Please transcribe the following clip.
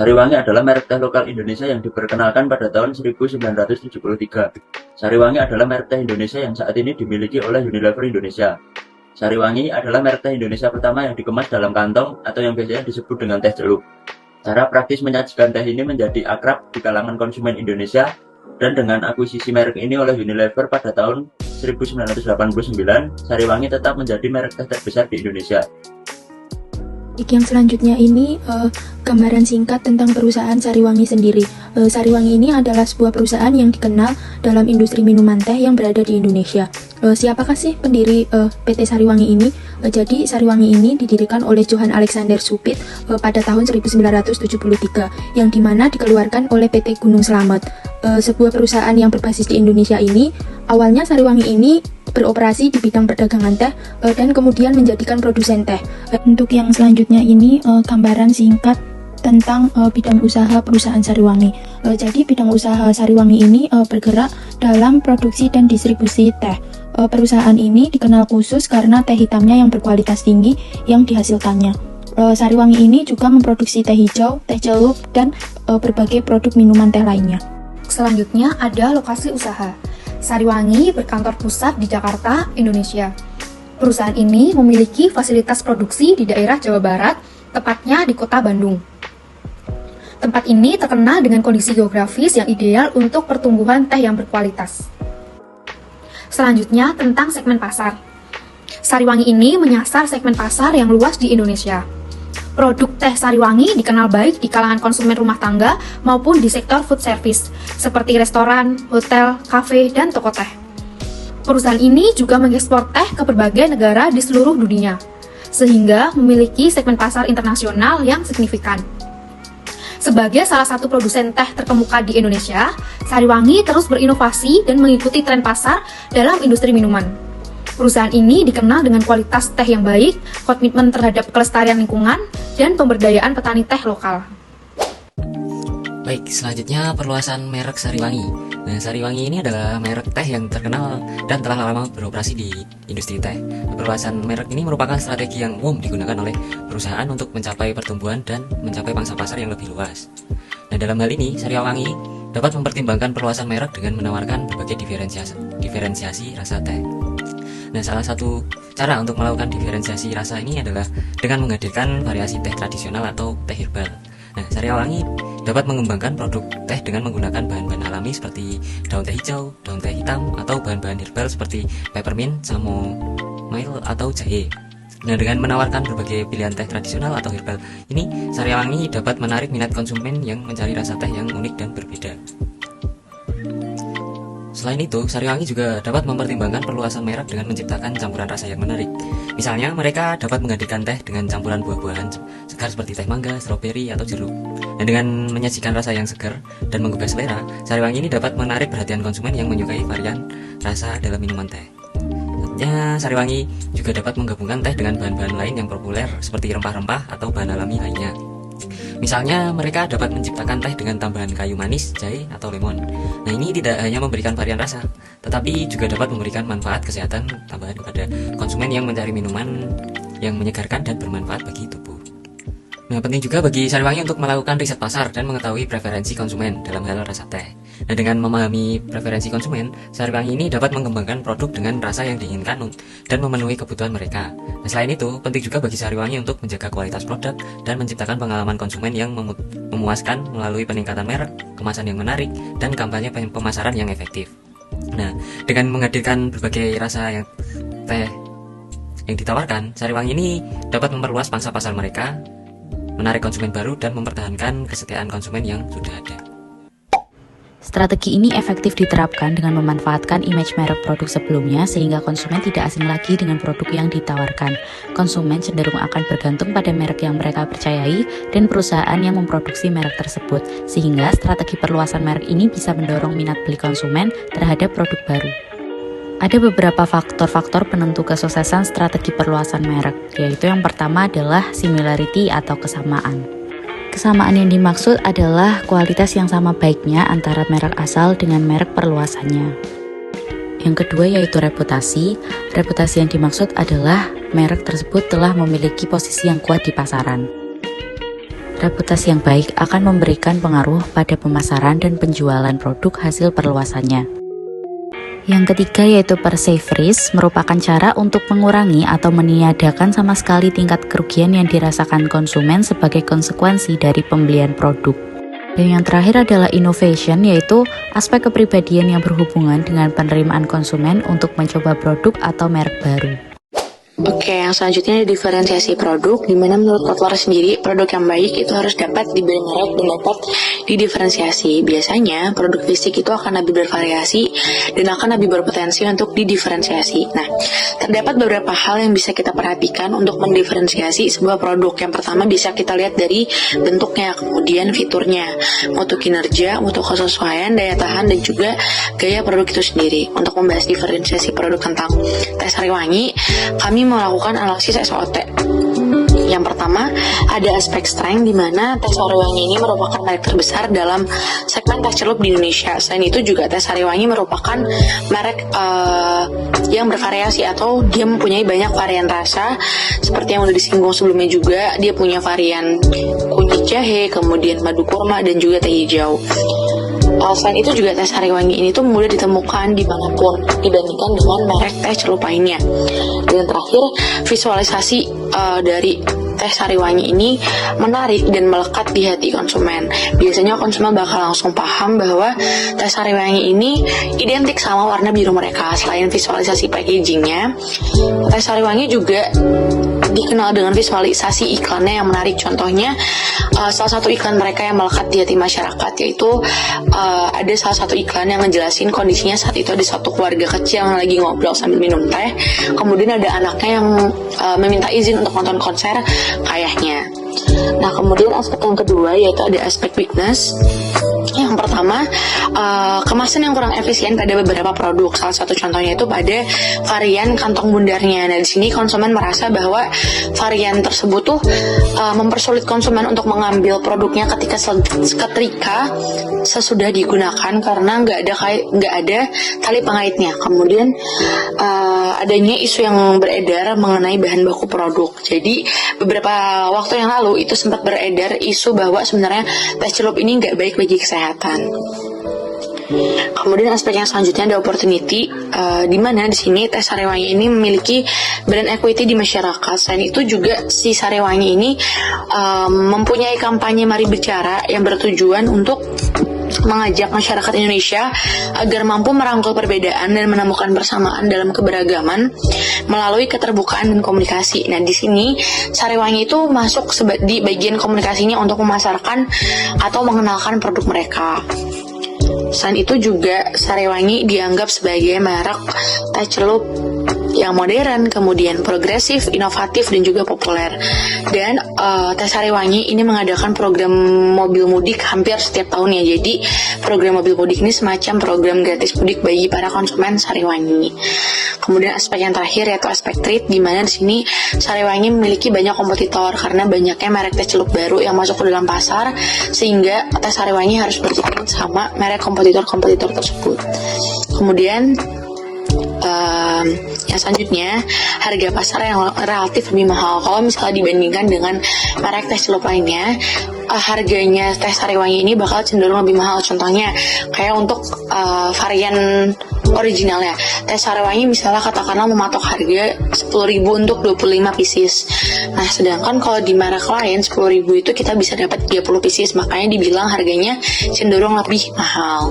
Sariwangi adalah merek teh lokal Indonesia yang diperkenalkan pada tahun 1973. Sariwangi adalah merek teh Indonesia yang saat ini dimiliki oleh Unilever Indonesia. Sariwangi adalah merek teh Indonesia pertama yang dikemas dalam kantong atau yang biasanya disebut dengan teh celup. Cara praktis menyajikan teh ini menjadi akrab di kalangan konsumen Indonesia, dan dengan akuisisi merek ini oleh Unilever pada tahun 1989, Sariwangi tetap menjadi merek teh terbesar di Indonesia. Yang selanjutnya ini gambaran singkat tentang perusahaan Sariwangi sendiri. Sariwangi ini adalah sebuah perusahaan yang dikenal dalam industri minuman teh yang berada di Indonesia. Siapakah sih pendiri PT Sariwangi ini? Jadi Sariwangi ini didirikan oleh Johann Alexander Supit pada tahun 1973, yang dimana dikeluarkan oleh PT Gunung Slamet. Sebuah perusahaan yang berbasis di Indonesia ini, awalnya Sariwangi ini beroperasi di bidang perdagangan teh dan kemudian menjadikan produsen teh. Untuk yang selanjutnya ini gambaran singkat tentang bidang usaha perusahaan Sariwangi. Jadi bidang usaha Sariwangi ini bergerak dalam produksi dan distribusi teh. Perusahaan ini dikenal khusus karena teh hitamnya yang berkualitas tinggi yang dihasilkannya. Sariwangi ini juga memproduksi teh hijau, teh celup, dan berbagai produk minuman teh lainnya. Selanjutnya ada lokasi usaha. Sariwangi berkantor pusat di Jakarta, Indonesia. Perusahaan ini memiliki fasilitas produksi di daerah Jawa Barat, tepatnya di kota Bandung. Tempat ini terkenal dengan kondisi geografis yang ideal untuk pertumbuhan teh yang berkualitas. Selanjutnya tentang segmen pasar. Sariwangi ini menyasar segmen pasar yang luas di Indonesia. Produk teh Sariwangi dikenal baik di kalangan konsumen rumah tangga maupun di sektor food service, seperti restoran, hotel, kafe, dan toko teh. Perusahaan ini juga mengekspor teh ke berbagai negara di seluruh dunia, sehingga memiliki segmen pasar internasional yang signifikan. Sebagai salah satu produsen teh terkemuka di Indonesia, Sariwangi terus berinovasi dan mengikuti tren pasar dalam industri minuman. Perusahaan ini dikenal dengan kualitas teh yang baik, komitmen terhadap kelestarian lingkungan, dan pemberdayaan petani teh lokal. Baik, selanjutnya perluasan merek Sariwangi. Nah, Sariwangi ini adalah merek teh yang terkenal dan telah lama beroperasi di industri teh. Perluasan merek ini merupakan strategi yang umum digunakan oleh perusahaan untuk mencapai pertumbuhan dan mencapai pangsa pasar yang lebih luas. Nah, dalam hal ini, Sariwangi dapat mempertimbangkan perluasan merek dengan menawarkan berbagai diferensiasi rasa teh. Nah, salah satu cara untuk melakukan diferensiasi rasa ini adalah dengan menghadirkan variasi teh tradisional atau teh herbal. Nah, Sariwangi dapat mengembangkan produk teh dengan menggunakan bahan-bahan alami seperti daun teh hijau, daun teh hitam, atau bahan-bahan herbal seperti peppermint, chamomile, atau jahe. Nah, dengan menawarkan berbagai pilihan teh tradisional atau herbal ini, Sariwangi dapat menarik minat konsumen yang mencari rasa teh yang unik dan berbeda. Selain itu, Sariwangi juga dapat mempertimbangkan perluasan merek dengan menciptakan campuran rasa yang menarik. Misalnya, mereka dapat menghadirkan teh dengan campuran buah-buahan segar seperti teh mangga, stroberi, atau jeruk. Dan dengan menyajikan rasa yang segar dan menggugah selera, Sariwangi ini dapat menarik perhatian konsumen yang menyukai varian rasa dalam minuman teh. Selanjutnya, Sariwangi juga dapat menggabungkan teh dengan bahan-bahan lain yang populer seperti rempah-rempah atau bahan alami lainnya. Misalnya, mereka dapat menciptakan teh dengan tambahan kayu manis, jahe, atau lemon. Nah, ini tidak hanya memberikan varian rasa, tetapi juga dapat memberikan manfaat kesehatan tambahan kepada konsumen yang mencari minuman yang menyegarkan dan bermanfaat bagi tubuh. Nah, penting juga bagi Sariwangi untuk melakukan riset pasar dan mengetahui preferensi konsumen dalam hal rasa teh. Nah, dengan memahami preferensi konsumen, Sariwangi ini dapat mengembangkan produk dengan rasa yang diinginkan dan memenuhi kebutuhan mereka. Nah, selain itu, penting juga bagi Sariwangi untuk menjaga kualitas produk dan menciptakan pengalaman konsumen yang memuaskan melalui peningkatan merek, kemasan yang menarik, dan kampanye pemasaran yang efektif. Nah, dengan menghadirkan berbagai rasa yang teh yang ditawarkan, Sariwangi ini dapat memperluas pangsa pasar mereka, menarik konsumen baru, dan mempertahankan kesetiaan konsumen yang sudah ada. Strategi ini efektif diterapkan dengan memanfaatkan image merek produk sebelumnya sehingga konsumen tidak asing lagi dengan produk yang ditawarkan. Konsumen cenderung akan bergantung pada merek yang mereka percayai dan perusahaan yang memproduksi merek tersebut, sehingga strategi perluasan merek ini bisa mendorong minat beli konsumen terhadap produk baru. Ada beberapa faktor-faktor penentu kesuksesan strategi perluasan merek, yaitu yang pertama adalah similarity atau kesamaan. Kesamaan yang dimaksud adalah kualitas yang sama baiknya antara merek asal dengan merek perluasannya. Yang kedua yaitu reputasi. Reputasi yang dimaksud adalah merek tersebut telah memiliki posisi yang kuat di pasaran. Reputasi yang baik akan memberikan pengaruh pada pemasaran dan penjualan produk hasil perluasannya. Yang ketiga yaitu perceived risk, merupakan cara untuk mengurangi atau meniadakan sama sekali tingkat kerugian yang dirasakan konsumen sebagai konsekuensi dari pembelian produk. Dan yang terakhir adalah innovation, yaitu aspek kepribadian yang berhubungan dengan penerimaan konsumen untuk mencoba produk atau merek baru. Oke, yang selanjutnya diferensiasi produk, di mana menurut Kotler sendiri, produk yang baik itu harus dapat diberi merek dan dapat didiferensiasi. Biasanya, produk fisik itu akan lebih bervariasi dan akan lebih berpotensi untuk didiferensiasi. Nah, terdapat beberapa hal yang bisa kita perhatikan untuk mendiferensiasi sebuah produk. Yang pertama bisa kita lihat dari bentuknya, kemudian fiturnya, mutu kinerja, mutu kesesuaian, daya tahan, dan juga gaya produk itu sendiri. Untuk membahas diferensiasi produk tentang teh Sariwangi, kami melakukan analisis SWOT. Yang pertama, ada aspek strength, di mana teh Sariwangi ini merupakan merek terbesar dalam segmen teh celup di Indonesia. Selain itu juga teh Sariwangi merupakan merek yang bervariasi, atau dia mempunyai banyak varian rasa. Seperti yang udah disinggung sebelumnya juga, dia punya varian kunyit jahe, kemudian madu kurma, dan juga teh hijau. Selain itu juga teh Sariwangi ini tuh mudah ditemukan dimanapun dibandingkan dengan merek teh celup lainnya. Dan terakhir, visualisasi dari teh Sariwangi ini menarik dan melekat di hati konsumen. Biasanya konsumen bakal langsung paham bahwa teh Sariwangi ini identik sama warna biru mereka. Selain visualisasi packagingnya, teh Sariwangi juga dikenal dengan visualisasi iklannya yang menarik. Contohnya, salah satu iklan mereka yang melekat di hati masyarakat, yaitu ada salah satu iklan yang ngejelasin kondisinya saat itu ada satu keluarga kecil yang lagi ngobrol sambil minum teh. Kemudian ada anaknya yang meminta izin untuk nonton konser ayahnya. Nah, kemudian aspek yang kedua yaitu ada aspek weakness. Yang pertama, kemasan yang kurang efisien pada beberapa produk. Salah satu contohnya itu pada varian kantong bundarnya. Nah, di sini konsumen merasa bahwa varian tersebut tuh mempersulit konsumen untuk mengambil produknya ketika sesudah digunakan, karena nggak ada tali pengaitnya. Kemudian adanya isu yang beredar mengenai bahan baku produk. Jadi beberapa waktu yang lalu itu sempat beredar isu bahwa sebenarnya teh celup ini nggak baik bagi kesehatan. Kemudian aspek yang selanjutnya ada opportunity, di mana di sini teh Sariwangi ini memiliki brand equity di masyarakat. Selain itu juga si Sariwangi ini mempunyai kampanye Mari Bicara yang bertujuan untuk mengajak masyarakat Indonesia agar mampu merangkul perbedaan dan menemukan persamaan dalam keberagaman melalui keterbukaan dan komunikasi. Nah, di sini Sariwangi itu masuk di bagian komunikasinya untuk memasarkan atau mengenalkan produk mereka. Selain itu juga Sariwangi dianggap sebagai merek teh celup yang modern, kemudian progresif, inovatif, dan juga populer. Dan teh Sariwangi ini mengadakan program mobil mudik hampir setiap tahunnya. Jadi program mobil mudik ini semacam program gratis mudik bagi para konsumen Sariwangi. Kemudian aspek yang terakhir yaitu aspek trade, di mana di sini Sariwangi memiliki banyak kompetitor karena banyaknya merek teh celup baru yang masuk ke dalam pasar, sehingga teh Sariwangi harus bersaing sama merek kompetitor tersebut. Kemudian yang selanjutnya, harga pasar yang relatif lebih mahal. Kalau misalnya dibandingkan dengan merek teh celup lainnya, harganya teh Sariwangi ini bakal cenderung lebih mahal. Contohnya kayak untuk varian originalnya, teh Sariwangi misalnya katakanlah mematok harga 10.000 untuk 25 pieces. Nah, sedangkan kalau di merek lain 10.000 itu kita bisa dapat 30 pieces, makanya dibilang harganya cenderung lebih mahal.